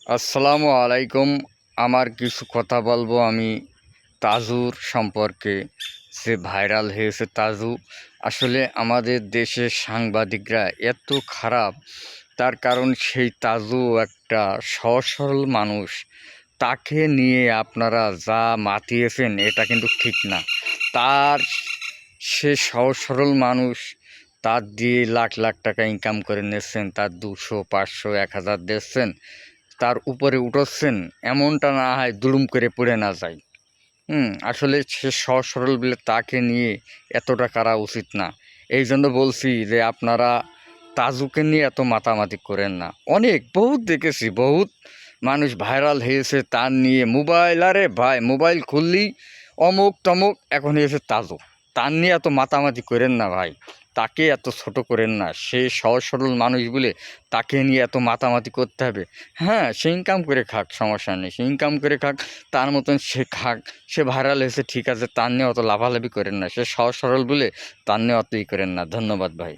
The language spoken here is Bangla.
আসসালামু আলাইকুম। আমার কিছু কথা বলবো আমি তাজুর সম্পর্কে। যে ভাইরাল হয়েছে তাজু, আসলে আমাদের দেশের সাংবাদিকরা এত খারাপ। তার কারণ সেই তাজু একটা সহজ সরল মানুষ, তাকে নিয়ে আপনারা যা মাতিয়েছেন এটা কিন্তু ঠিক না। তার সে সহজ সরল মানুষ, তার দিয়ে লাখ লাখ টাকা ইনকাম করে নিচ্ছেন, তার 200 500 1000 দিচ্ছেন, তার উপরে উঠোচ্ছেন, এমনটা না হয় দুড়ুম করে পড়ে না যায়। আসলে সে সহজ সরল বলে তাকে নিয়ে এতটা করা উচিত না। এই জন্য বলছি যে আপনারা তাজুকে নিয়ে এত মাতামাতি করেন না। বহুত দেখেছি, বহুত মানুষ ভাইরাল হয়েছে তার নিয়ে। মোবাইল, আরে ভাই, মোবাইল খুললেই অমুক তমুক, এখন হয়েছে তাজু। তার নিয়ে এত মাতামাতি করেন না ভাই, তাকে এত ছোট করেন না। সে সহজ সরল মানুষ বলে তাকে নিয়ে এত মাতামাতি করতে হবে? হ্যাঁ, সে ইনকাম করে খাক, সমস্যা নেই, সে ইনকাম করে খাক, তার মতন সে খাক। সে ভাইরাল হয়েছে ঠিক আছে, তার নিয়ে অত লাভালাভি করেন না। সে সহজ সরল বলে তার নিয়ে অত ই করেন না। ধন্যবাদ ভাই।